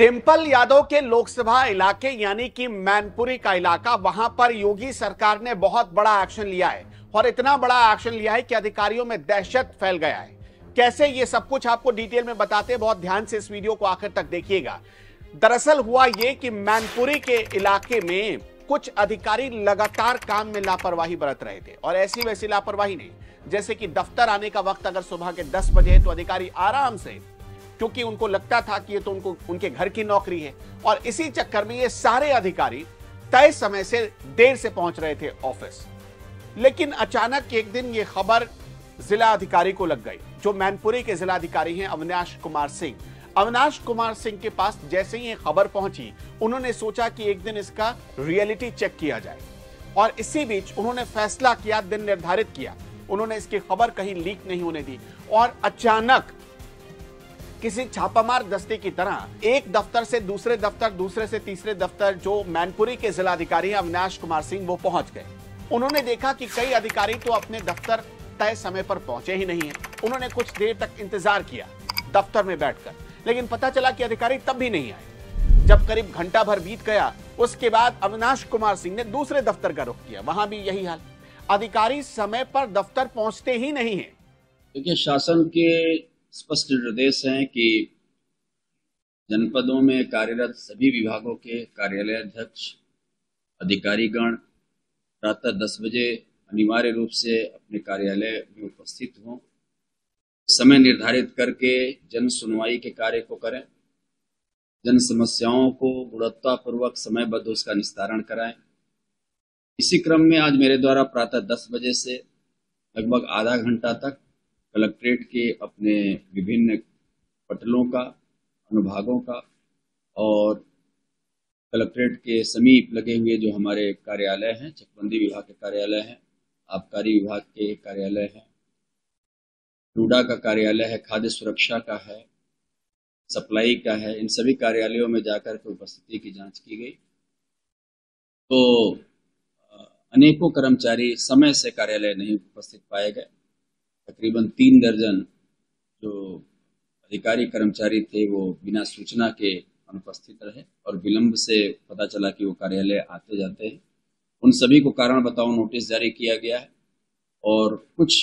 डिंपल यादव के लोकसभा इलाके यानी कि मैनपुरी का इलाका, वहां पर योगी सरकार ने बहुत बड़ा एक्शन लिया है और इतना बड़ा एक्शन लिया है कि अधिकारियों में दहशत फैल गया है। कैसे, ये सब कुछ आपको डिटेल में बताते हैं, बहुत ध्यान से इस वीडियो को आखिर तक देखिएगा। दरअसल हुआ ये कि मैनपुरी के इलाके में कुछ अधिकारी लगातार काम में लापरवाही बरत रहे थे और ऐसी वैसी लापरवाही नहीं, जैसे कि दफ्तर आने का वक्त अगर सुबह के 10 बजे है तो अधिकारी आराम से, क्योंकि उनको लगता था कि ये तो उनके घर की नौकरी है, और इसी चक्कर में ये सारे अधिकारी तय समय से देर से पहुंच रहे थे ऑफिस। लेकिन अचानक एक दिन ये खबर जिला अधिकारी को लग गई, जो मैनपुरी के जिला अधिकारी हैं अविनाश कुमार सिंह। अविनाश कुमार सिंह के पास जैसे ही ये खबर पहुंची, उन्होंने सोचा कि एक दिन इसका रियलिटी चेक किया जाए, और इसी बीच उन्होंने फैसला किया, दिन निर्धारित किया। उन्होंने इसकी खबर कहीं लीक नहीं होने दी और अचानक किसी छापामार दस्ते की तरह एक दफ्तर से दूसरे दफ्तर, दूसरे से तीसरे दफ्तर, जो मैनपुरी के जिलाधिकारी हैं अविनाश कुमार सिंह, वो पहुंच गए। उन्होंने देखा कि कई अधिकारी तो अपने दफ्तर तय समय पर पहुंचे ही नहीं है। उन्होंने कुछ देर तक इंतजार किया दफ्तर में बैठकर, लेकिन पता चला कि अधिकारी तब भी नहीं आए। जब करीब घंटा भर बीत गया, उसके बाद अविनाश कुमार सिंह ने दूसरे दफ्तर का रुख किया, वहां भी यही हाल, अधिकारी समय पर दफ्तर पहुंचते ही नहीं है। देखिए, शासन के स्पष्ट निर्देश हैं कि जनपदों में कार्यरत सभी विभागों के कार्यालय अध्यक्ष, अधिकारीगण प्रातः 10 बजे अनिवार्य रूप से अपने कार्यालय में उपस्थित हों, समय निर्धारित करके जन सुनवाई के कार्य को करें, जन समस्याओं को गुणवत्तापूर्वक समयबद्ध उसका निस्तारण कराएं। इसी क्रम में आज मेरे द्वारा प्रातः 10 बजे से लगभग आधा घंटा तक कलेक्ट्रेट के अपने विभिन्न पटलों का, अनुभागों का और कलेक्ट्रेट के समीप लगे हुए जो हमारे कार्यालय हैं, चकबंदी विभाग के कार्यालय हैं, आबकारी विभाग के कार्यालय हैं, टूडा का कार्यालय है, खाद्य सुरक्षा का है, सप्लाई का है, इन सभी कार्यालयों में जाकर के उपस्थिति की जांच की गई। तो अनेकों कर्मचारी समय से कार्यालय नहीं उपस्थित पाए गए। तकरीबन 3 दर्जन जो अधिकारी कर्मचारी थे वो बिना सूचना के अनुपस्थित रहे और विलंब से पता चला कि वो कार्यालय आते जाते हैं। उन सभी को कारण बताओ नोटिस जारी किया गया है और कुछ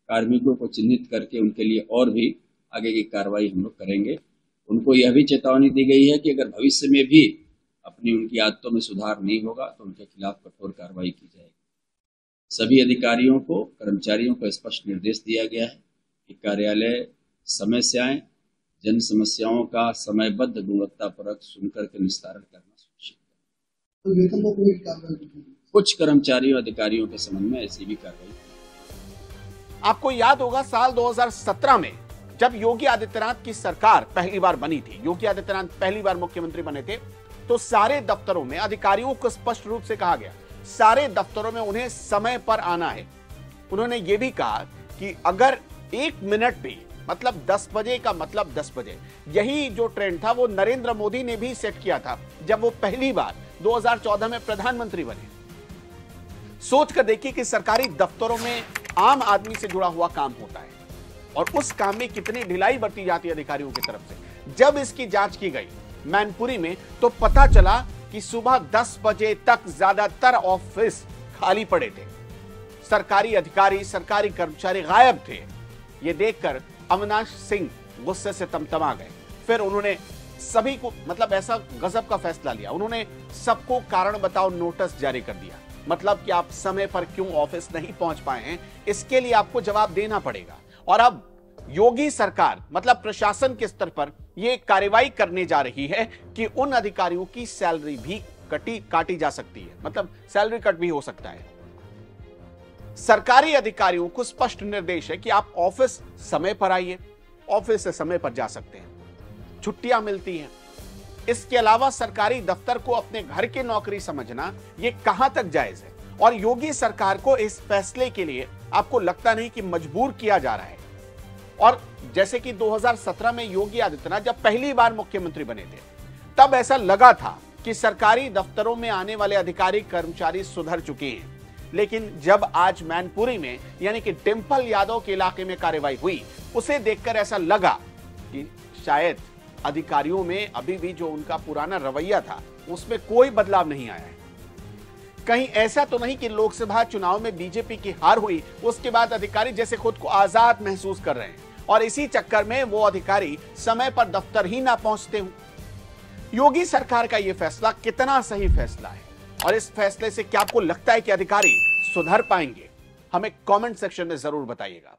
कार्मिकों को चिन्हित करके उनके लिए और भी आगे की कार्रवाई हम लोग करेंगे। उनको यह भी चेतावनी दी गई है कि अगर भविष्य में भी अपनी उनकी आदतों में सुधार नहीं होगा तो उनके खिलाफ कठोर कार्रवाई की जाएगी। सभी अधिकारियों को, कर्मचारियों को स्पष्ट निर्देश दिया गया है कि कार्यालय समय से आए, जन समस्याओं का समयबद्ध गुणवत्तापरक सुनकर के निस्तारण करना सुनिश्चित करें। कुछ कर्मचारियों, अधिकारियों के संबंध में ऐसी भी कार्रवाई। आपको याद होगा साल 2017 में जब योगी आदित्यनाथ की सरकार पहली बार बनी थी, योगी आदित्यनाथ पहली बार मुख्यमंत्री बने थे, तो सारे दफ्तरों में अधिकारियों को स्पष्ट रूप से कहा गया, सारे दफ्तरों में उन्हें समय पर आना है। उन्होंने यह भी कहा कि अगर 1 मिनट भी, मतलब 10 बजे का मतलब 10 बजे, यही जो ट्रेंड था वो नरेंद्र मोदी ने भी सेट किया था जब वो पहली बार 2014 में प्रधानमंत्री बने। सोच कर देखिए कि सरकारी दफ्तरों में आम आदमी से जुड़ा हुआ काम होता है और उस काम में कितनी ढिलाई बरती जाती है अधिकारियों की तरफ से। जब इसकी जांच की गई मैनपुरी में, तो पता चला कि सुबह 10 बजे तक ज्यादातर ऑफिस खाली पड़े थे, सरकारी अधिकारी, सरकारी कर्मचारी गायब थे। यह देखकर अविनाश सिंह गुस्से से तमतमा गए। फिर उन्होंने सभी को, मतलब ऐसा गजब का फैसला लिया, उन्होंने सबको कारण बताओ नोटिस जारी कर दिया। मतलब कि आप समय पर क्यों ऑफिस नहीं पहुंच पाए हैं, इसके लिए आपको जवाब देना पड़ेगा। और अब योगी सरकार, मतलब प्रशासन के स्तर पर यह कार्रवाई करने जा रही है कि उन अधिकारियों की सैलरी भी काटी जा सकती है, मतलब सैलरी कट भी हो सकता है। सरकारी अधिकारियों को स्पष्ट निर्देश है कि आप ऑफिस समय पर आइए, ऑफिस से समय पर जा सकते हैं, छुट्टियां मिलती हैं। इसके अलावा सरकारी दफ्तर को अपने घर की नौकरी समझना यह कहां तक जायज है, और योगी सरकार को इस फैसले के लिए आपको लगता नहीं कि मजबूर किया जा रहा है। और जैसे कि 2017 में योगी आदित्यनाथ जब पहली बार मुख्यमंत्री बने थे, तब ऐसा लगा था कि सरकारी दफ्तरों में आने वाले अधिकारी कर्मचारी सुधर चुके हैं। लेकिन जब आज मैनपुरी में यानी कि डिंपल यादव के इलाके में कार्रवाई हुई, उसे देखकर ऐसा लगा कि शायद अधिकारियों में अभी भी जो उनका पुराना रवैया था उसमें कोई बदलाव नहीं आया है। कहीं ऐसा तो नहीं कि लोकसभा चुनाव में बीजेपी की हार हुई, उसके बाद अधिकारी जैसे खुद को आजाद महसूस कर रहे हैं और इसी चक्कर में वो अधिकारी समय पर दफ्तर ही ना पहुंचते हों। योगी सरकार का यह फैसला कितना सही फैसला है और इस फैसले से क्या आपको लगता है कि अधिकारी सुधर पाएंगे? हमें कमेंट सेक्शन में जरूर बताइएगा।